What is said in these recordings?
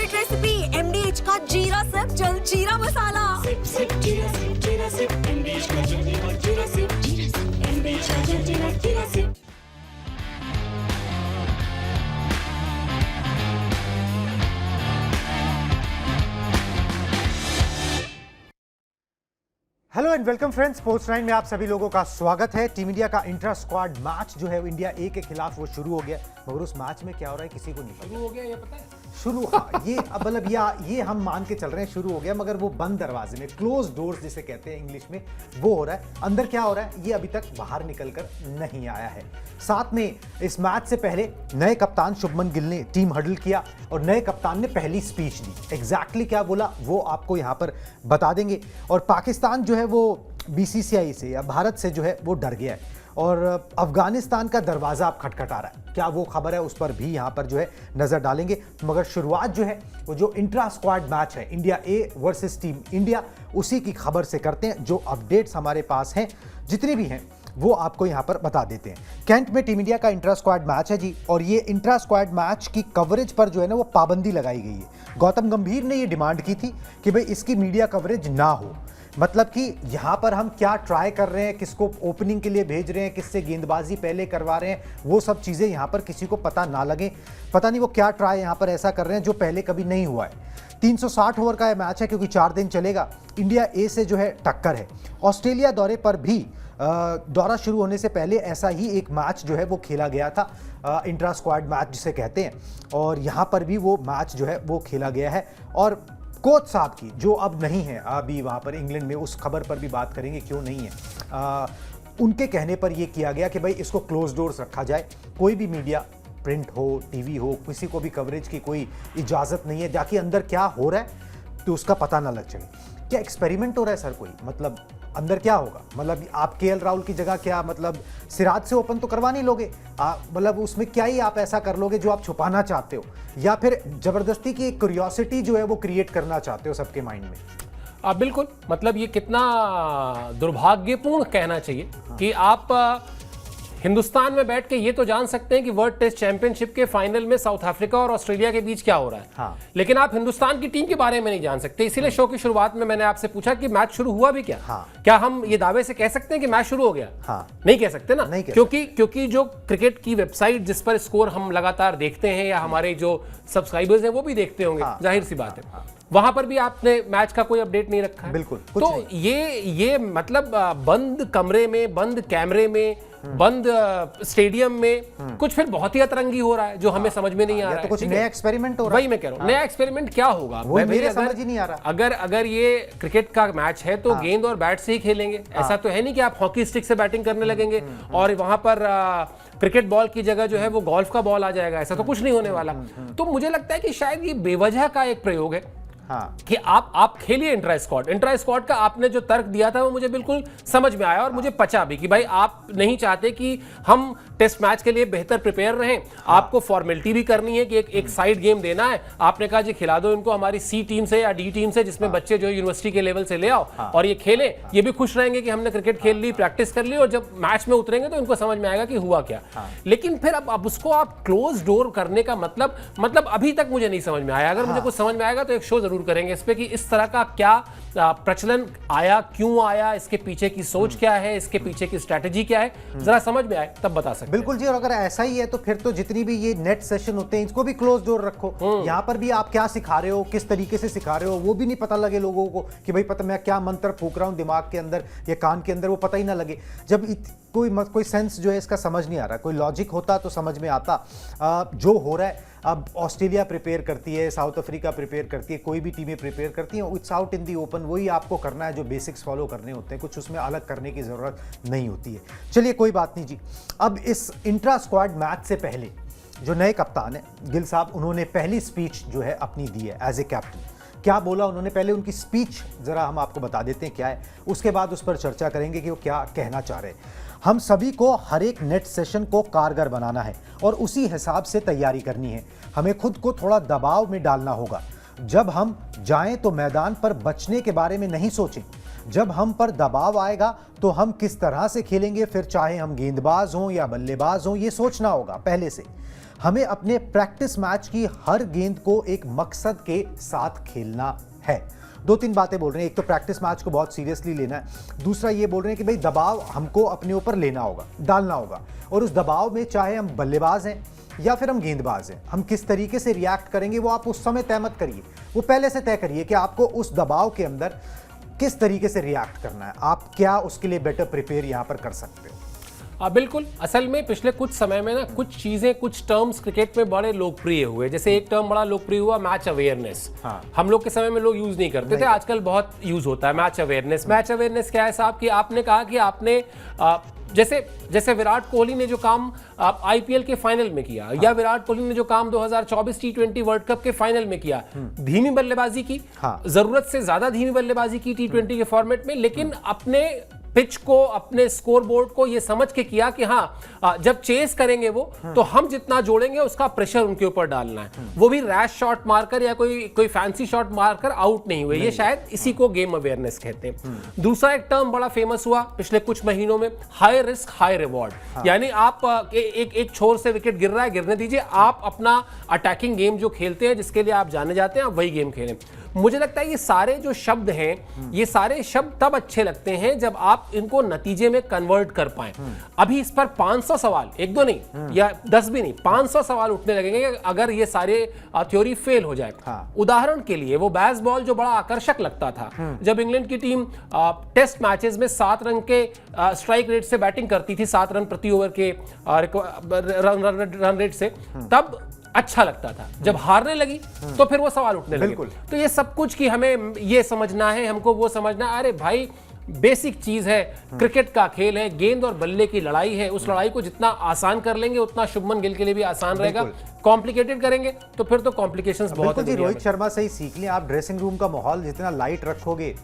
Favourite recipe MDH का जीरा SIP जल जीरा मसाला। सिप सिप जीरा सिप जीरा सिप MDH का जल्दी और जीरा सिप MDH का जल्दी और जीरा सिप। Hello and welcome friends, sports 9 में आप सभी लोगों का स्वागत है। टीम इंडिया का इंट्रा स्क्वाड मैच जो है वो इंडिया ए के खिलाफ वो शुरू हो गया, मगर उस मैच में क्या हो रहा है किसी को नहीं पता। शुरू हो गया ये पता है? शुरू, हाँ, ये अब मतलब ये हम मान के चल रहे हैं शुरू हो गया, मगर वो बंद दरवाजे में, क्लोज डोर्स जिसे कहते हैं इंग्लिश में, वो हो रहा है। अंदर क्या हो रहा है ये अभी तक बाहर निकल कर नहीं आया है। साथ में इस मैच से पहले नए कप्तान शुभमन गिल ने टीम हडल किया और नए कप्तान ने पहली स्पीच दी। एग्जैक्टली क्या बोला वो आपको यहां पर बता देंगे। और पाकिस्तान जो है वो BCCI से या भारत से जो है वो डर गया है और अफगानिस्तान का दरवाजा अब खटखटा रहा है। क्या वो खबर है, उस पर भी यहां पर जो है नजर डालेंगे। मगर शुरुआत जो है वो जो इंट्रा स्क्वाड मैच है India A versus team India, उसी की खबर से करते हैं। जो अपडेट्स हमारे पास हैं जितनी भी हैं वो आपको यहां पर बता देते हैं। कैंट में टीम इंडिया का इंट्रा स्क्वाड मैच है जी, और ये इंट्रा स्क्वाड मैच की कवरेज पर जो है ना वो पाबंदी लगाई गई है। गौतम गंभीर ने ये डिमांड की थी कि भाई इसकी मीडिया कवरेज ना हो। मतलब कि यहाँ पर हम क्या ट्राई कर रहे हैं, किसको ओपनिंग के लिए भेज रहे हैं, किससे गेंदबाजी पहले करवा रहे हैं, वो सब चीज़ें यहाँ पर किसी को पता ना लगे। पता नहीं वो क्या ट्राई यहाँ पर ऐसा कर रहे हैं जो पहले कभी नहीं हुआ है। 360 ओवर का यह मैच है क्योंकि 4 दिन चलेगा। इंडिया ए से जो है टक्कर है। ऑस्ट्रेलिया दौरे पर भी दौरा शुरू होने से पहले ऐसा ही एक मैच जो है वो खेला गया था, इंट्रा स्क्वाड मैच जिसे कहते हैं, और यहाँ पर भी वो मैच जो है वो खेला गया है। और कोच साहब की जो अब नहीं है अभी वहाँ पर इंग्लैंड में, उस खबर पर भी बात करेंगे क्यों नहीं है। उनके कहने पर यह किया गया कि भाई इसको क्लोज डोर्स रखा जाए, कोई भी मीडिया, प्रिंट हो, टीवी हो, किसी को भी कवरेज की कोई इजाज़त नहीं है, ताकि अंदर क्या हो रहा है तो उसका पता ना लग सके। क्या एक्सपेरिमेंट हो रहा है सर कोई? मतलब अंदर क्या होगा? मतलब आप KL राहुल की जगह क्या मतलब सिराज से ओपन तो करवा नहीं लोगे? मतलब उसमें क्या ही आप ऐसा कर लोगे जो आप छुपाना चाहते हो, या फिर जबरदस्ती की क्यूरियोसिटी जो है वो क्रिएट करना चाहते हो सबके माइंड में? बिल्कुल, मतलब ये कितना दुर्भाग्यपूर्ण कहना चाहिए कि आप हिंदुस्तान में बैठ के ये तो जान सकते हैं कि वर्ल्ड टेस्ट चैंपियनशिप के फाइनल में साउथ अफ्रीका और ऑस्ट्रेलिया के बीच क्या हो रहा है। हाँ। लेकिन आप हिंदुस्तान की टीम के बारे में नहीं जान सकते। इसीलिए शो की शुरुआत में मैंने आपसे पूछा कि मैच शुरू हुआ भी क्या? हाँ। क्या हम ये दावे से कह सकते हैं कि मैच शुरू हो गया? हाँ। नहीं कह सकते ना, नहीं कह क्योंकि जो क्रिकेट की वेबसाइट जिस पर स्कोर हम लगातार देखते हैं या हमारे जो सब्सक्राइबर्स हैं वो भी देखते होंगे, जाहिर सी बात है, वहां पर भी आपने मैच का कोई अपडेट नहीं रखा है। बिल्कुल, तो ये मतलब बंद कमरे में, बंद कैमरे में, बंद स्टेडियम में कुछ फिर बहुत ही अतरंगी हो रहा है जो हमें समझ में नहीं आ रहा है। तो कुछ नया एक्सपेरिमेंट हो रहा है। वही मैं कह रहा हूँ, नया एक्सपेरिमेंट क्या होगा मेरे समझ ही नहीं आ रहा। अगर ये क्रिकेट का मैच है तो गेंद और बैट से ही खेलेंगे। ऐसा तो है नहीं कि आप हॉकी स्टिक से बैटिंग करने लगेंगे और वहां पर क्रिकेट बॉल की जगह जो है वो गोल्फ का बॉल आ जाएगा। ऐसा तो कुछ नहीं होने वाला। तो मुझे लगता है कि शायद ये बेवजह का एक प्रयोग है। हाँ। कि आप खेलिए इंट्रा स्क्वाड का आपने जो तर्क दिया था वो मुझे बिल्कुल समझ में आया और मुझे पचा भी कि भाई आप नहीं चाहते कि हम टेस्ट मैच के लिए बेहतर प्रिपेयर रहें। आपको फॉर्मेलिटी भी करनी है कि एक साइड गेम देना है। आपने कहा जी खिला दो इनको हमारी C टीम से या D टीम से, जिसमें बच्चे जो यूनिवर्सिटी के लेवल से ले आओ और ये खेलें। ये भी खुश रहेंगे कि हमने क्रिकेट खेल ली, प्रैक्टिस कर ली, और जब मैच में उतरेंगे तो इनको समझ में आएगा कि हुआ क्या। लेकिन फिर अब उसको आप क्लोज डोर करने का मतलब अभी तक मुझे नहीं समझ में आया। अगर मुझे कुछ समझ में आएगा तो एक शो जरूर करेंगे इस पे कि इस तरह का क्या प्रचलन आया, क्यों आया, इसके पीछे की सोच क्या है, इसके पीछे की स्ट्रेटेजी क्या है, जरा समझ में आए तब बता सकते हैं। बिल्कुल जी, और अगर ऐसा ही है तो फिर तो जितनी भी ये नेट सेशन होते हैं इसको भी क्लोज डोर रखो। यहाँ पर भी आप क्या सिखा रहे हो, किस तरीके से सिखा रहे हो, वो भी नहीं पता लगे लोगों को कि भाई पता मैं क्या मंत्र फूक रहा हूँ दिमाग के अंदर या कान के अंदर, वो पता ही ना लगे। जब कोई सेंस जो है इसका समझ नहीं आ रहा, कोई लॉजिक होता तो समझ में आता। जो हो रहा है, अब ऑस्ट्रेलिया प्रिपेयर करती है, साउथ अफ्रीका प्रिपेयर करती है, कोई भी टीमें प्रिपेयर करती हैं, it's out in the open. वही आपको करना है जो बेसिक्स फॉलो करने होते हैं, कुछ उसमें अलग करने की ज़रूरत नहीं होती है। चलिए कोई बात नहीं जी। अब इस इंट्रा स्क्वाड मैच से पहले जो नए कप्तान है गिल साहब, उन्होंने पहली स्पीच जो है अपनी दी है एज ए कैप्टन। क्या बोला उन्होंने, पहले उनकी स्पीच ज़रा हम आपको बता देते हैं क्या है, उसके बाद उस पर चर्चा करेंगे कि वो क्या कहना चाह रहे हैं। हम सभी को हर एक नेट सेशन को कारगर बनाना है और उसी हिसाब से तैयारी करनी है। हमें खुद को थोड़ा दबाव में डालना होगा। जब हम जाएं तो मैदान पर बचने के बारे में नहीं सोचें। जब हम पर दबाव आएगा तो हम किस तरह से खेलेंगे, फिर चाहे हम गेंदबाज हों या बल्लेबाज हों, ये सोचना होगा पहले से। हमें अपने प्रैक्टिस मैच की हर गेंद को एक मकसद के साथ खेलना है। 2-3 बातें बोल रहे हैं। एक तो प्रैक्टिस मैच को बहुत सीरियसली लेना है, दूसरा ये बोल रहे हैं कि भाई दबाव हमको अपने ऊपर लेना होगा, डालना होगा, और उस दबाव में चाहे हम बल्लेबाज हैं या फिर हम गेंदबाज हैं, हम किस तरीके से रिएक्ट करेंगे वो आप उस समय तय मत करिए, वो पहले से तय करिए कि आपको उस दबाव के अंदर किस तरीके से रिएक्ट करना है, आप क्या उसके लिए बेटर प्रिपेयर यहां पर कर सकते हो। बिल्कुल। असल में पिछले कुछ समय में ना कुछ चीजें, कुछ टर्म्स क्रिकेट में बड़े लोकप्रिय हुए। जैसे एक टर्म बड़ा लोकप्रिय हुआ, मैच अवेयरनेस। हाँ। हम लोग के समय में लोग यूज नहीं करते थे, आजकल बहुत यूज होता है मैच अवेयरनेस। मैच अवेयरनेस क्या है साहब कि आपने कहा कि आपने जैसे विराट कोहली ने जो काम आईपीएल के फाइनल में किया, या विराट कोहली ने जो काम 2024 टी20 वर्ल्ड कप के फाइनल में किया, धीमी बल्लेबाजी की, जरूरत से ज्यादा धीमी बल्लेबाजी की टी20 के फॉर्मेट में, लेकिन अपने पिच को, अपने स्कोर बोर्ड को ये समझ के किया कि हाँ जब चेस करेंगे वो तो हम जितना जोड़ेंगे उसका प्रेशर उनके ऊपर डालना है। वो भी रैश शॉट मारकर या कोई फैंसी शॉट मारकर आउट नहीं हुए। ये शायद इसी को गेम अवेयरनेस कहते हैं। दूसरा एक टर्म बड़ा फेमस हुआ पिछले कुछ महीनों में, हाई रिस्क हाई रिवॉर्ड। यानी आप एक छोर से विकेट गिर रहा है, गिरने दीजिए, आप अपना अटैकिंग गेम जो खेलते हैं, जिसके लिए आप जाने जाते हैं, आप वही गेम खेलें। मुझे लगता है ये सारे जो शब्द हैं, ये सारे शब्द तब अच्छे लगते हैं जब आप इनको नतीजे में कन्वर्ट कर पाएं। अभी इस पर 500 सवाल, एक दो नहीं या 10 भी नहीं, 500 सवाल उठने लगेंगे अगर ये सारे थ्योरी फेल हो जाए। उदाहरण के लिए वो बेसबॉल जो बड़ा आकर्षक लगता था, जब इंग्लैंड की टीम टेस्ट मैचेस में 7 रन के स्ट्राइक रेट से बैटिंग करती थी, 7 रन प्रति ओवर के रन रेट से, तब अच्छा लगता था। जब हारने लगी तो फिर वो सवाल उठने लगे। तो ये सब कुछ कि हमें ये समझना है, हमको वो समझना है, अरे भाई बेसिक चीज है, क्रिकेट का खेल है, गेंद और बल्ले की लड़ाई है। उस लड़ाई को जितना आसान कर लेंगे उतना शुभमन गिल के लिए भी आसान रहेगा। कॉम्प्लिकेटेड करेंगे तो फिर तो कॉम्प्लिकेशंस बहुत हैं। रोहित शर्मा से ही सीख लें आप, ड्रेसिंग रूम का माहौल जितना लाइट रखोगे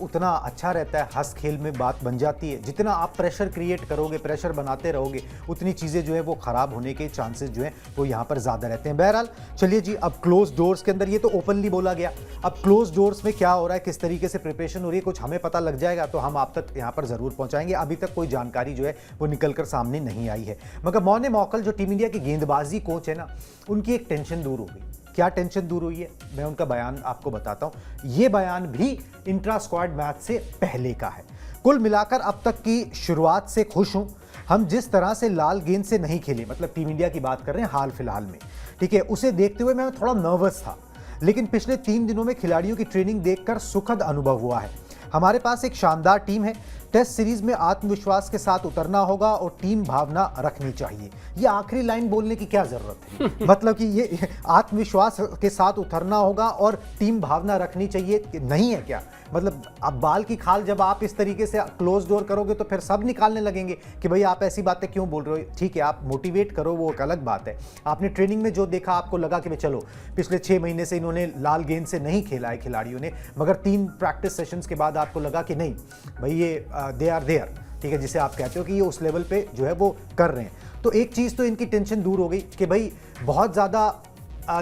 उतना अच्छा रहता है, हंस खेल में बात बन जाती है। जितना आप प्रेशर क्रिएट करोगे, प्रेशर बनाते रहोगे, उतनी चीज़ें जो है वो ख़राब होने के चांसेस जो है वो यहाँ पर ज़्यादा रहते हैं। बहरहाल चलिए जी, अब क्लोज डोर्स के अंदर, ये तो ओपनली बोला गया, अब क्लोज डोर्स में क्या हो रहा है, किस तरीके से प्रिपरेशन हो रही है, कुछ हमें पता लग जाएगा तो हम आप तक यहाँ पर ज़रूर पहुँचाएंगे। अभी तक कोई जानकारी जो है वो निकल कर सामने नहीं आई है। मगर मौने मौकल जो टीम इंडिया के गेंदबाजी कोच है ना, उनकी एक टेंशन दूर हो गई। क्या टेंशन दूर हुई है, मैं उनका बयान आपको बताता हूं। यह बयान भी इंट्रा स्क्वाड मैच से पहले का है। कुल मिलाकर अब तक की शुरुआत से खुश हूं। हम जिस तरह से लाल गेंद से नहीं खेले, मतलब टीम इंडिया की बात कर रहे हैं हाल फिलहाल में, ठीक है, उसे देखते हुए मैं थोड़ा नर्वस था, लेकिन पिछले 3 दिनों में खिलाड़ियों की ट्रेनिंग देखकर सुखद अनुभव हुआ है। हमारे पास एक शानदार टीम है। टेस्ट सीरीज में आत्मविश्वास के साथ उतरना होगा और टीम भावना रखनी चाहिए। ये आखिरी लाइन बोलने की क्या जरूरत है? मतलब कि ये आत्मविश्वास के साथ उतरना होगा और टीम भावना रखनी चाहिए, नहीं है क्या? मतलब अब बाल की खाल जब आप इस तरीके से क्लोज डोर करोगे तो फिर सब निकालने लगेंगे कि भाई आप ऐसी बातें क्यों बोल रहे हो। ठीक है, आप मोटिवेट करो, वो एक अलग बात है। आपने ट्रेनिंग में जो देखा, आपको लगा कि चलो पिछले 6 महीने से इन्होंने लाल गेंद से नहीं खेला है खिलाड़ियों ने, मगर 3 प्रैक्टिस सेशंस के बाद आपको लगा कि नहीं भाई ये दे आर देयर, ठीक है, जिसे आप कहते हो कि ये उस लेवल पे जो है वो कर रहे हैं। तो एक चीज़ तो इनकी टेंशन दूर हो गई कि भाई बहुत ज़्यादा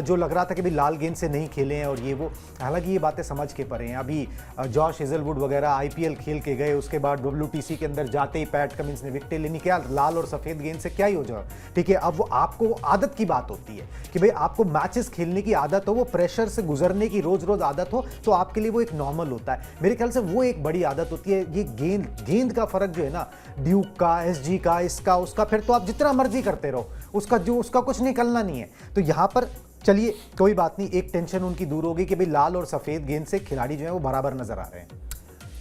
जो लग रहा था कि भाई लाल गेंद से नहीं खेले हैं और ये वो, हालांकि ये बातें समझ के परे हैं। अभी जॉश हेजलवुड वगैरह आईपीएल खेल के गए, उसके बाद डब्ल्यूटीसी के अंदर जाते ही पैट कमिंस ने विकेट लेनी, क्या लाल और सफ़ेद गेंद से क्या ही हो जाए, ठीक है। अब वो आपको आदत की बात होती है कि भाई आपको मैचेस खेलने की आदत हो, वो प्रेशर से गुजरने की रोज़ रोज़ आदत हो, तो आपके लिए वो एक नॉर्मल होता है। मेरे ख्याल से वो एक बड़ी आदत होती है। ये गेंद का फ़र्क जो है ना, ड्यूक का, एसजी का, इसका उसका, फिर तो आप जितना मर्जी करते रहो, उसका कुछ निकलना नहीं है। तो यहाँ पर चलिए कोई बात नहीं, एक टेंशन उनकी दूर होगी कि भाई लाल और सफेद गेंद से खिलाड़ी जो है वो बराबर नजर आ रहे हैं।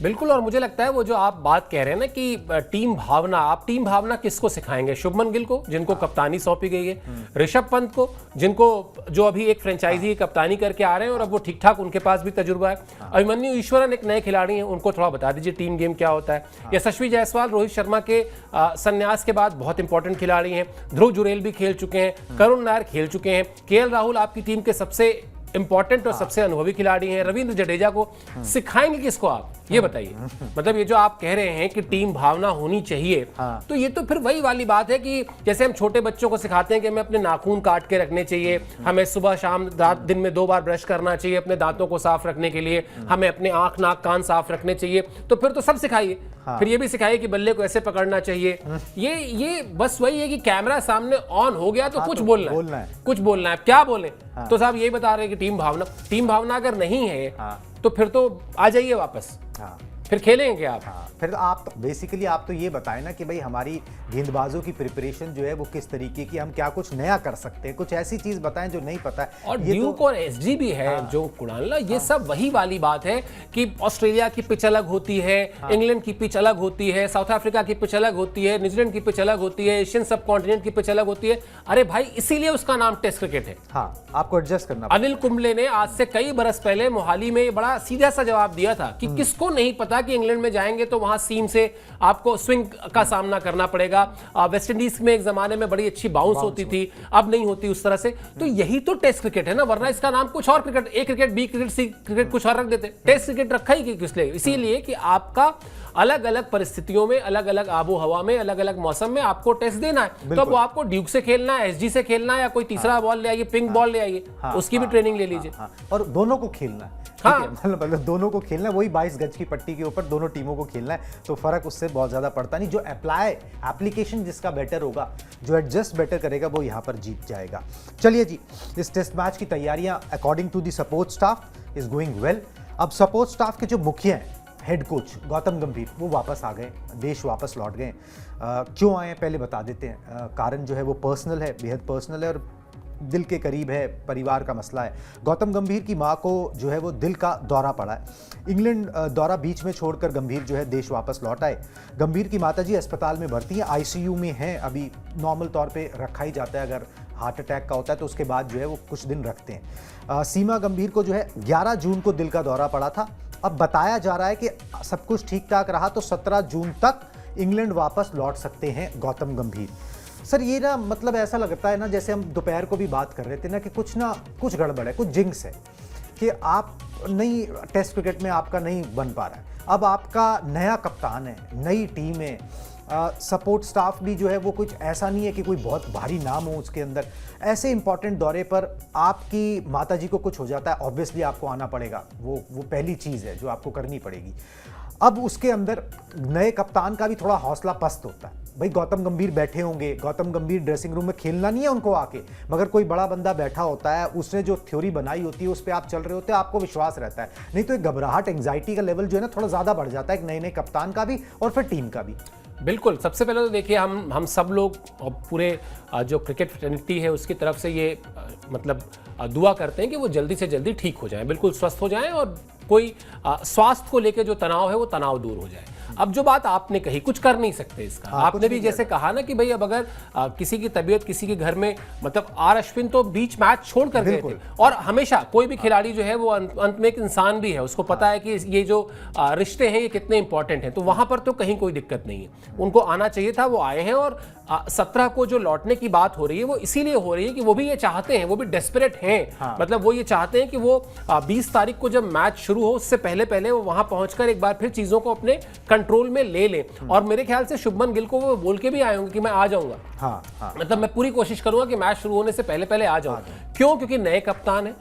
बिल्कुल। और मुझे लगता है वो जो आप बात कह रहे हैं ना कि टीम भावना, आप टीम भावना किसको सिखाएंगे? शुभमन गिल को, जिनको कप्तानी सौंपी गई है, ऋषभ पंत को, जिनको जो अभी एक फ्रेंचाइजी कप्तानी करके आ रहे हैं और अब वो ठीक ठाक, उनके पास भी तजुर्बा है। अभिमन्यु ईश्वरन एक नए खिलाड़ी हैं, उनको थोड़ा बता दीजिए टीम गेम क्या होता है। यशस्वी जायसवाल रोहित शर्मा के संन्यास के बाद बहुत इंपॉर्टेंट खिलाड़ी हैं। ध्रुव जुरेल भी खेल चुके हैं, करुण नायर खेल चुके हैं, केएल राहुल आपकी टीम के सबसे इंपॉर्टेंट और सबसे अनुभवी खिलाड़ी हैं रविंद्र जडेजा को सिखाएंगे किसको आप ये बताइए। मतलब ये जो आप कह रहे हैं कि टीम भावना होनी चाहिए, तो ये तो फिर वही वाली बात है कि जैसे हम छोटे बच्चों को सिखाते हैं कि हमें अपने नाखून काट के रखने चाहिए, हमें सुबह शाम दिन में 2 बार ब्रश करना चाहिए अपने दांतों को साफ रखने के लिए, हमें अपने आंख नाक कान साफ रखने चाहिए, तो फिर तो सब सिखाइए। फिर ये भी सिखाइए कि बल्ले को ऐसे पकड़ना चाहिए। ये बस वही है कि कैमरा सामने ऑन हो गया तो कुछ तो बोलना है, कुछ बोलना है, क्या बोले। तो साहब यही बता रहे हैं कि टीम भावना अगर नहीं है तो फिर तो आ जाइए वापस, फिर खेलेंगे आप। फिर आप बेसिकली आप तो ये बताएं ना कि भाई हमारी गेंदबाजों की प्रिपरेशन जो है वो किस तरीके की, हम क्या कुछ नया कर सकते हैं, कुछ ऐसी चीज बताएं जो नहीं पता है। और ड्यूक और एसजी भी है जो कुणाल, ये सब वही वाली बात है कि ऑस्ट्रेलिया की पिच अलग होती है, इंग्लैंड की पिच अलग होती है, साउथ अफ्रीका की पिच अलग होती है, न्यूजीलैंड की पिच अलग होती है, एशियन सब कॉन्टिनेंट की पिच अलग होती है। अरे भाई इसीलिए उसका नाम टेस्ट क्रिकेट है। आपको एडजस्ट करना। अनिल कुंबले ने आज से कई बरस पहले मोहाली में बड़ा सीधा सा जवाब दिया था कि किसको नहीं पता कि इंग्लैंड में जाएंगे तो वहां सीम से आपको स्विंग का सामना करना पड़ेगा। वेस्ट इंडीज में एक जमाने में बड़ी अच्छी बाउंस होती थी, अब नहीं होती उस तरह से। तो यही तो टेस्ट क्रिकेट है ना, वरना इसका नाम कुछ और क्रिकेट, ए क्रिकेट, बी क्रिकेट, सी क्रिकेट कुछ और रख देते। टेस्ट क्रिकेट रखा ही किस लिए? इसीलिए कि आपका अलग अलग परिस्थितियों में, अलग अलग आबो हवा में, अलग अलग मौसम में आपको टेस्ट देना है। तो वो आपको ड्यूक से खेलना है, एसजी से खेलना है, या कोई तीसरा बॉल ले आइए, पिंक बॉल ले आइए, उसकी भी ट्रेनिंग ले लीजिए। और दोनों को खेलना है, मतलब दोनों को खेलना है, वही 22 गज की पट्टी के ऊपर दोनों टीमों को खेलना है, तो फर्क उससे बहुत ज्यादा पड़ता नहीं। जो एप्लीकेशन जिसका बेटर होगा, जो एडजस्ट बेटर करेगा, वो यहां पर जीत जाएगा। चलिए जी, इस टेस्ट मैच की तैयारियां according to the support staff is going well. अब सपोर्ट स्टाफ के जो मुखिया हैं, हेड कोच गौतम गंभीर, वो वापस आ गए, देश वापस लौट गए। क्यों आए पहले बता देते हैं। कारण जो है वो पर्सनल है, बेहद पर्सनल है और दिल के करीब है, परिवार का मसला है। गौतम गंभीर की मां को जो है वो दिल का दौरा पड़ा है। इंग्लैंड दौरा बीच में छोड़कर गंभीर जो है देश वापस लौट आए। गंभीर की माताजी अस्पताल में भर्ती है, आईसीयू में हैं अभी। नॉर्मल तौर पे रखा ही जाता है, अगर हार्ट अटैक का होता है तो उसके बाद जो है वो कुछ दिन रखते हैं। सीमा गंभीर को जो है 11 जून को दिल का दौरा पड़ा था। अब बताया जा रहा है कि सब कुछ ठीक ठाक रहा तो 17 जून तक इंग्लैंड वापस लौट सकते हैं गौतम गंभीर। सर ये ना, मतलब ऐसा लगता है ना, जैसे हम दोपहर को भी बात कर रहे थे ना, कि कुछ गड़बड़ है, कुछ जिंक्स है कि आप नहीं, टेस्ट क्रिकेट में आपका नहीं बन पा रहा है। अब आपका नया कप्तान है, नई टीम है, सपोर्ट स्टाफ भी जो है वो कुछ ऐसा नहीं है कि कोई बहुत भारी नाम हो उसके अंदर। ऐसे इंपॉर्टेंट दौरे पर आपकी माताजी को कुछ हो जाता है, ऑब्वियसली आपको आना पड़ेगा, वो पहली चीज़ है जो आपको करनी पड़ेगी। अब उसके अंदर नए कप्तान का भी थोड़ा हौसला पस्त होता है। भाई गौतम गंभीर बैठे होंगे, गौतम गंभीर ड्रेसिंग रूम में खेलना नहीं है उनको आके, मगर कोई बड़ा बंदा बैठा होता है, उसने जो थ्योरी बनाई होती है उस पर आप चल रहे होते हैं, आपको विश्वास रहता है। नहीं तो एक घबराहट, एंग्जाइटी का लेवल जो है ना थोड़ा ज़्यादा बढ़ जाता है, एक नए नए कप्तान का भी और फिर टीम का भी। बिल्कुल, सबसे पहले तो देखिए हम सब लोग और पूरे जो क्रिकेट फ्रेटर्निटी है उसकी तरफ से ये मतलब दुआ करते हैं कि वो जल्दी से जल्दी ठीक हो जाएं, बिल्कुल स्वस्थ हो जाएं और कोई स्वास्थ्य को लेकर जो तनाव है वो तनाव दूर हो जाए। अब जो बात आपने कही, कुछ कर नहीं सकते इसका। आपने भी जैसे कहा ना कि भाई अब अगर किसी की तबीयत, किसी के घर में, मतलब आर अश्विन तो बीच मैच छोड़ कर गए थे, और हमेशा कोई भी खिलाड़ी जो है वो अंत में एक इंसान भी है, उसको पता है कि ये जो रिश्ते हैं ये कितने इंपॉर्टेंट हैं, तो वहां पर तो कहीं कोई दिक्कत नहीं है। उनको आना चाहिए था, वो आए हैं। और 17 को जो लौटने की बात हो रही है वो इसीलिए हो रही है कि वो भी ये चाहते हैं, वो भी डेस्परेट हैं। मतलब वो ये चाहते हैं कि वो 20 तारीख को जब मैच शुरू हो उससे पहले वो वहां पहुंचकर एक बार फिर चीजों को अपने कंट्रोल में ले लें। और मेरे ख्याल से शुभमन गिल को वो बोल के भी आए होंगे कि मैं आ जाऊंगा। मतलब मैं पूरी कोशिश करूंगा कि मैच शुरू होने से पहले आ जाऊं। क्यों? क्योंकि नए कप्तान है,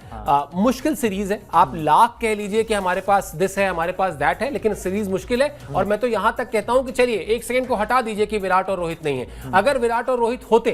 मुश्किल सीरीज है। आप लाख कह लीजिए कि हमारे पास दिस है, हमारे पास दैट है, लेकिन सीरीज मुश्किल है। और मैं तो यहां तक कहता हूं कि चलिए एक सेकंड को हटा दीजिए कि विराट और रोहित नहीं है, अगर विराट और रोहित होते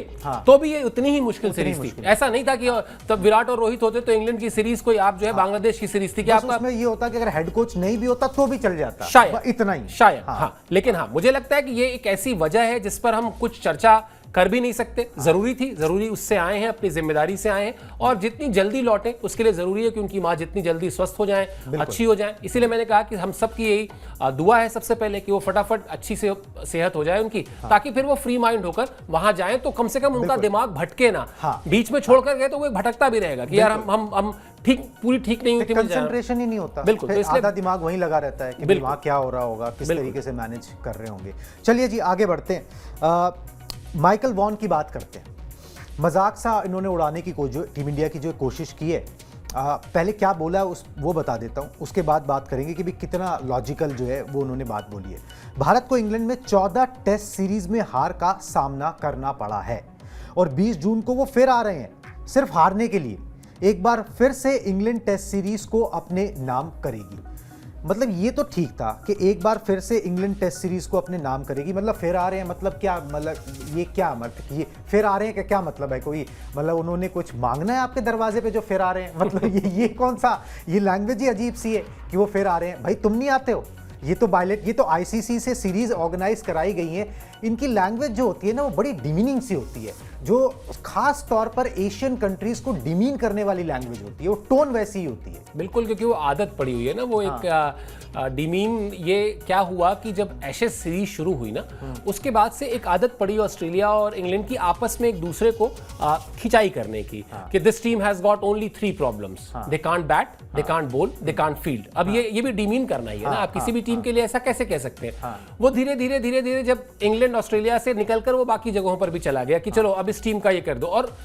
तो भी ये उतनी ही मुश्किल सीरीज थी। ऐसा नहीं था कि तब विराट और रोहित होते तो इंग्लैंड की सीरीज कोई आप जो है बांग्लादेश की सीरीज थी कि आपका उसमें ये होता कि अगर हेड कोच नहीं भी होता तो भी चल जाता, शायद इतना ही, शायद। हाँ, लेकिन हाँ, मुझे लगता है कि ये एक ऐसी वजह है जिस पर हम कुछ चर्चा कर भी नहीं सकते। जरूरी उससे आए हैं, अपनी जिम्मेदारी से आए हैं, और जितनी जल्दी लौटे उसके लिए जरूरी है कि उनकी मां जितनी जल्दी स्वस्थ हो जाए, अच्छी हो जाए। इसीलिए मैंने कहा कि हम सबकी यही दुआ है सबसे पहले कि वो फटाफट अच्छी से सेहत हो जाए उनकी, ताकि फिर वो फ्री माइंड होकर वहां जाएं, तो कम से कम उनका दिमाग भटके ना। बीच में छोड़कर गए तो वो भटकता भी रहेगा कि यार हम पूरी ठीक नहीं हुई थी, कंसंट्रेशन ही नहीं होता। बिल्कुल, तो आधा दिमाग वहीं लगा रहता है कि वहां क्या हो रहा होगा, किस तरीके से मैनेज कर रहे होंगे। चलिए जी आगे बढ़ते हैं, माइकल वॉन की बात करते हैं। मजाक सा इन्होंने उड़ाने की टीम इंडिया की जो कोशिश की है पहले क्या बोला उस वो बता देता हूँ, उसके बाद बात करेंगे कि भी कितना लॉजिकल जो है वो उन्होंने बात बोली है। भारत को इंग्लैंड में 14 टेस्ट सीरीज में हार का सामना करना पड़ा है और 20 जून को वो फिर आ रहे हैं सिर्फ हारने के लिए। एक बार फिर से इंग्लैंड टेस्ट सीरीज को अपने नाम करेगी। मतलब ये तो ठीक था कि एक बार फिर से इंग्लैंड टेस्ट सीरीज को अपने नाम करेगी, मतलब फिर आ रहे हैं, मतलब क्या, मतलब ये क्या, मतलब ये फिर आ रहे हैं क्या मतलब है कोई, मतलब उन्होंने कुछ मांगना है आपके दरवाजे पे जो फिर आ रहे हैं? मतलब ये कौन सा, ये लैंग्वेज ही अजीब सी है कि वो फिर आ रहे हैं। भाई तुम नहीं आते हो, ये तो आईसीसी से सीरीज ऑर्गेनाइज कराई गई है। इनकी लैंग्वेज जो होती है ना वो बड़ी डिमीनिंग सी होती है, जो खास तौर पर एशियन कंट्रीज को डिमीन करने वाली लैंग्वेज होती है, वो टोन वैसी ही होती है। बिल्कुल, क्योंकि वो आदत पड़ी हुई है ना, वो एक डिमीन। ये क्या हुआ कि जब एशेज सीरीज शुरू हुई ना, उसके बाद से एक आदत पड़ी ऑस्ट्रेलिया और इंग्लैंड की आपस में एक दूसरे को खिंचाई करने की, कि this team has got only 3 problems, they can't bat, they can't ball, they can't field. अब ये भी डिमीन करना ही है ना, आप किसी भी टीम के लिए ऐसा कैसे कह सकते हैं। वो धीरे धीरे जब इंग्लैंड ऑस्ट्रेलिया से निकलकर वो बाकी जगहों पर भी चला गया कि चलो अब इस टीम का ये कर दो, और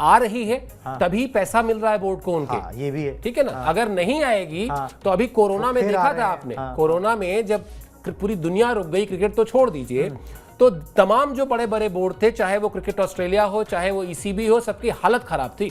आ रही है तभी पैसा मिल रहा है बोर्ड को उनके। ये भी है, ठीक है ना। अगर नहीं आएगी तो अभी कोरोना में देखा था आपने, कोरोना में जब पूरी दुनिया रुक गई, क्रिकेट तो छोड़ दीजिए, तो तमाम जो बड़े बड़े बोर्ड थे, चाहे वो क्रिकेट ऑस्ट्रेलिया हो, चाहे वो ईसीबी हो, सबकी हालत खराब थी।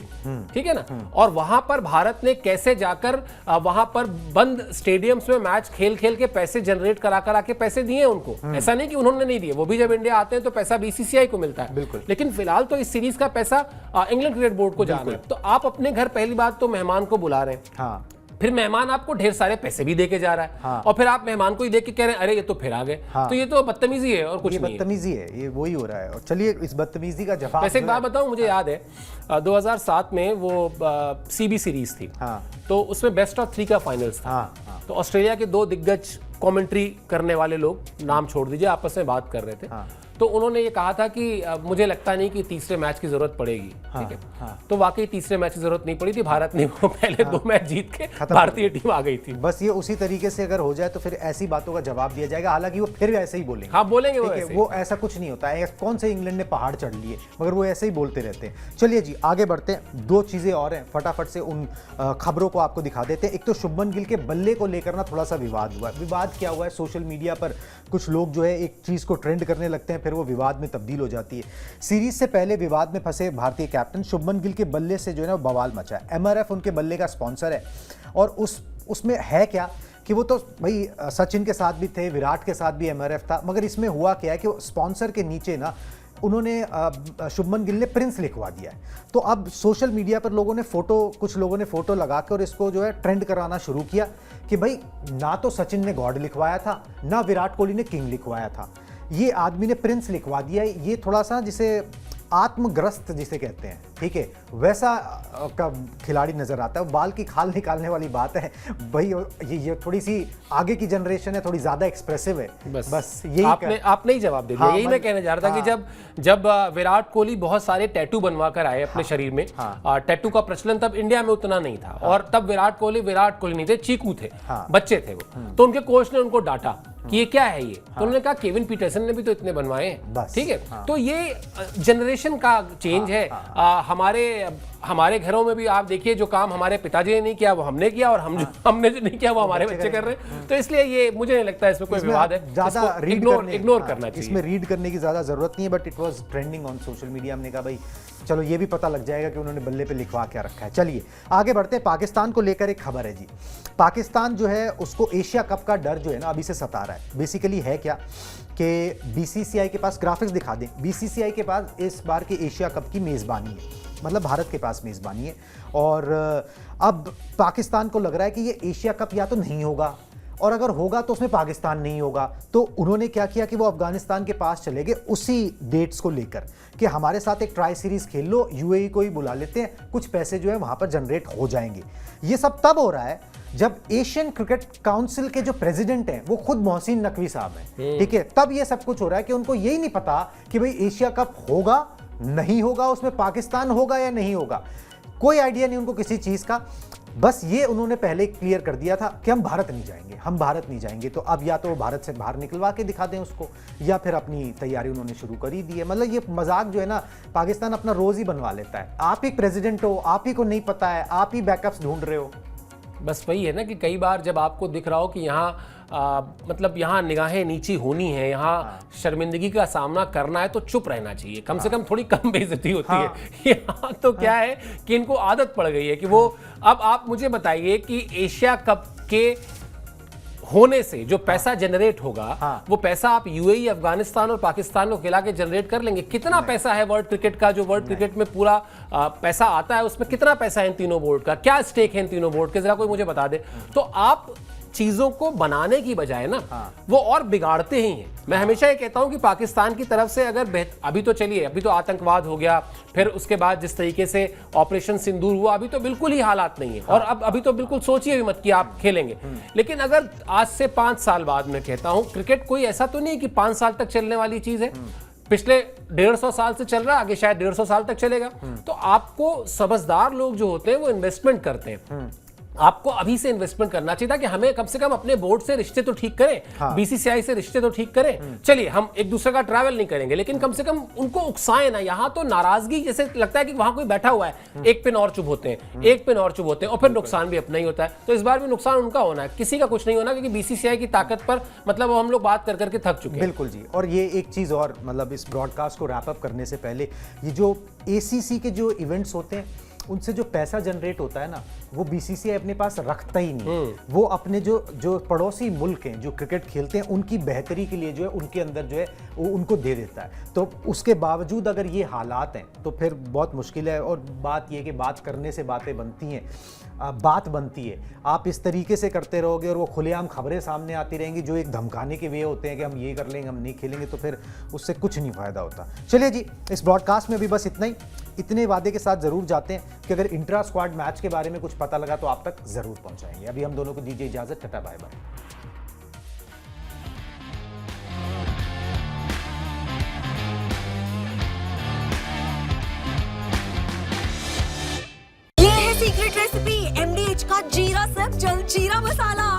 ठीक है ना। और वहां पर भारत ने कैसे जाकर वहां पर बंद स्टेडियम्स में मैच खेल के पैसे जनरेट करा के पैसे दिए उनको। ऐसा नहीं कि उन्होंने नहीं दिए, वो भी जब इंडिया आते हैं तो पैसा बीसीसीआई को मिलता है। बिल्कुल। लेकिन फिलहाल तो इस सीरीज का पैसा इंग्लैंड क्रिकेट बोर्ड को जा रहा है। तो आप अपने घर पहली बात तो मेहमान को बुला रहे हैं, फिर मेहमान आपको ढेर सारे पैसे भी देके जा रहा है, और फिर आप मेहमान को ही देख के कह रहे हैं अरे ये तो फिर आ गए। तो ये तो बदतमीजी है और कुछ नहीं है। बदतमीजी है, ये वही हो रहा है। और चलिए इस बदतमीजी का जवाब, वैसे एक बात बताऊं, मुझे याद है 2007 में वो सीबी सीरीज थी, तो उसमें बेस्ट ऑफ 3 का फाइनल्स था। तो ऑस्ट्रेलिया के 2 दिग्गज कमेंट्री करने वाले लोग, नाम छोड़ दीजिए, आपस में बात कर रहे थे। तो उन्होंने ये कहा था कि मुझे लगता नहीं कि तीसरे मैच की जरूरत पड़ेगी। ठीक है। तो वाकई तीसरे मैच की जरूरत नहीं पड़ी थी, भारत ने वो पहले 2 मैच जीत के भारतीय टीम आ गई थी। बस ये उसी तरीके से अगर हो जाए तो फिर ऐसी बातों का जवाब दिया जाएगा। हालांकि वो फिर ऐसे ही बोलेंगे। हाँ बोलेंगे वो ऐसा कुछ नहीं होता है। कौन से इंग्लैंड ने पहाड़ चढ़ लिए, मगर वो ऐसे ही बोलते रहते हैं। चलिए जी आगे बढ़ते हैं। 2 चीजें और हैं, फटाफट से उन खबरों को आपको दिखा देते हैं। एक तो शुभमन गिल के बल्ले को लेकर ना थोड़ा सा विवाद हुआ है। विवाद क्या हुआ है, सोशल मीडिया पर कुछ लोग जो है एक चीज को ट्रेंड करने लगते हैं, फिर वो विवाद में तब्दील हो जाती है। सीरीज से पहले विवाद में फंसे भारतीय कैप्टन शुभमन गिल के बल्ले से जो है ना बवाल मचा है। एमआरएफ उनके बल्ले का स्पॉन्सर है, और उसमें है क्या कि वो तो भाई सचिन के साथ भी थे, विराट के साथ भी एमआरएफ था, मगर इसमें हुआ क्या है कि स्पॉन्सर के नीचे ना उन्होंने शुभमन गिल ने प्रिंस लिखवा दिया है। तो अब सोशल मीडिया पर कुछ लोगों ने फोटो लगा के और इसको जो है ट्रेंड कराना शुरू किया कि भाई ना तो सचिन ने गॉड लिखवाया था, ना विराट कोहली ने किंग लिखवाया था, ये आदमी ने प्रिंस लिखवा दिया है। ये थोड़ा सा जिसे आत्मग्रस्त जिसे कहते हैं, ठीक है, वैसा का खिलाड़ी नजर आता है। बाल की खाल निकालने वाली बात है भाई। ये थोड़ी सी आगे की जनरेशन है, थोड़ी ज्यादा एक्सप्रेसिव है। बस यही आपने ही जवाब दे दिया। यही मैं कहने जा रहा था कि जब विराट कोहली बहुत सारे टैटू बनवा कर आए अपने शरीर में, टैटू का प्रचलन तब इंडिया में उतना नहीं था, और तब विराट कोहली नहीं थे, चीकू थे, बच्चे थे वो। तो उनके कोच ने उनको डांटा कि ये क्या है ये। तो उन्होंने कहा केविन पीटरसन ने भी तो इतने बनवाए हैं। ठीक है। तो ये जनरेशन का चेंज है। हमारे घरों में भी आप देखिए, जो काम हमारे पिताजी ने नहीं किया वो हमने किया, और हमने जो नहीं किया वो हमारे बच्चे कर रहे हैं। तो इसलिए ये मुझे नहीं लगता इसमें कोई विवाद है, ज्यादा इग्नोर करना चाहिए। इसमें रीड करने की ज्यादा जरूरत नहीं है, but it was trending on social media. हमने कहा भाई चलो ये भी पता लग जाएगा कि उन्होंने बल्ले पे लिखवा क्या रखा है। चलिए आगे बढ़ते हैं। पाकिस्तान को लेकर एक खबर है जी। पाकिस्तान जो है उसको एशिया कप का डर जो है ना अभी से सता रहा है। बेसिकली है क्या कि बीसीसीआई के पास, ग्राफिक्स दिखा दें, बीसीसीआई के पास इस बार के एशिया कप की मेज़बानी है, मतलब भारत के पास मेज़बानी है। और अब पाकिस्तान को लग रहा है कि ये एशिया कप या तो नहीं होगा, और अगर होगा तो उसमें पाकिस्तान नहीं होगा। तो उन्होंने क्या किया कि वो अफगानिस्तान के पास चले गए उसी डेट्स को लेकर कि हमारे साथ एक ट्राई सीरीज खेल लो, यूएई को ही बुला लेते हैं, कुछ पैसे जो है वहां पर जनरेट हो जाएंगे। ये सब तब हो रहा है जब एशियन क्रिकेट काउंसिल के जो प्रेसिडेंट हैं वो खुद मोहसिन नकवी साहब हैं। ठीक है, तब ये सब कुछ हो रहा है कि उनको यही नहीं पता कि भाई एशिया कप होगा नहीं होगा, उसमें पाकिस्तान होगा या नहीं होगा, कोई आइडिया नहीं उनको किसी चीज का। बस ये उन्होंने पहले क्लियर कर दिया था कि हम भारत नहीं जाएंगे, हम भारत नहीं जाएंगे। तो अब या तो वो भारत से बाहर निकलवा के दिखा दें उसको, या फिर अपनी तैयारी उन्होंने शुरू कर ही दी है। मतलब ये मजाक जो है ना, पाकिस्तान अपना रोज ही बनवा लेता है। आप ही प्रेसिडेंट हो, आप ही को नहीं पता है, आप ही बैकअप्स ढूंढ रहे हो। बस वही है ना कि कई बार जब आपको दिख रहा हो कि यहाँ मतलब यहाँ निगाहें नीची होनी है, यहाँ शर्मिंदगी का सामना करना है, तो चुप रहना चाहिए। कम से कम थोड़ी कम बेइज्जती होती है। यहाँ तो क्या है कि इनको आदत पड़ गई है कि वो अब आप मुझे बताइए कि एशिया कप के होने से जो पैसा जनरेट होगा, वो पैसा आप यूएई, अफगानिस्तान और पाकिस्तान को खिला के जनरेट कर लेंगे? कितना पैसा है वर्ल्ड क्रिकेट का, जो वर्ल्ड क्रिकेट में पूरा पैसा आता है, उसमें कितना पैसा है इन तीनों बोर्ड का? क्या स्टेक है इन तीनों बोर्ड के? जरा कोई मुझे बता दे। तो आप चीजों को बनाने की बजाय ना वो और बिगाड़ते ही हैं। मैं हमेशा ये कहता हूं कि पाकिस्तान की तरफ से अगर अभी तो चलिए, अभी तो आतंकवाद हो गया, फिर उसके बाद जिस तरीके से ऑपरेशन सिंदूर हुआ, अभी तो बिल्कुल ही हालात नहीं है। और अब अभी तो बिल्कुल सोचिए भी मत कि आप खेलेंगे। लेकिन अगर आज से 5 साल बाद, मैं कहता हूं, क्रिकेट कोई ऐसा तो नहीं कि 5 साल तक चलने वाली चीज है। पिछले 150 साल से चल रहा है, आगे शायद 150 साल तक चलेगा। तो आपको समझदार लोग जो होते हैं वो इन्वेस्टमेंट करते हैं। आपको अभी से इन्वेस्टमेंट करना चाहिए था कि हमें कम से कम अपने बोर्ड से रिश्ते तो ठीक करें, बीसीसीआई से रिश्ते तो ठीक करें। चलिए हम एक दूसरे का ट्रैवल नहीं करेंगे, लेकिन कम से कम उनको उकसाएं ना। यहां तो नाराजगी जैसे लगता है कि वहां कोई बैठा हुआ है, एक पिन और चुप होते हैं, एक पिन और चुप होते हैं, और फिर नुकसान भी अपना ही होता है। तो इस बार भी नुकसान उनका होना है, किसी का कुछ नहीं होना, क्योंकि बीसीसीआई की ताकत पर मतलब हम लोग बात कर करके थक चुके हैं। बिल्कुल जी। और ये एक चीज और, मतलब इस ब्रॉडकास्ट को रैप अप करने से पहले, ये जो एसीसी के जो इवेंट्स होते हैं, उनसे जो पैसा जनरेट होता है ना, वो बीसीसीआई अपने पास रखता ही नहीं। वो अपने जो पड़ोसी मुल्क हैं जो क्रिकेट खेलते हैं, उनकी बेहतरी के लिए जो है उनके अंदर जो है वो उनको दे देता है। तो उसके बावजूद अगर ये हालात हैं तो फिर बहुत मुश्किल है। और बात ये कि बात करने से बातें बनती हैं, बात बनती है। आप इस तरीके से करते रहोगे और वो खुलेआम खबरें सामने आती रहेंगी जो एक धमकाने के वे होते हैं कि हम ये कर लेंगे, हम नहीं खेलेंगे, तो फिर उससे कुछ नहीं फ़ायदा होता। चलिए जी, इस ब्रॉडकास्ट में भी बस इतना ही। इतने वादे के साथ ज़रूर जाते हैं कि अगर इंट्रा स्क्वाड मैच के बारे में कुछ पता लगा तो आप तक ज़रूर पहुंचाएंगे। अभी हम दोनों को दीजिए इजाज़त, टाटा बाय बाय। ये है सीक्रेट रेसिपी MDH का जीरा सिर्फ जलजीरा मसाला।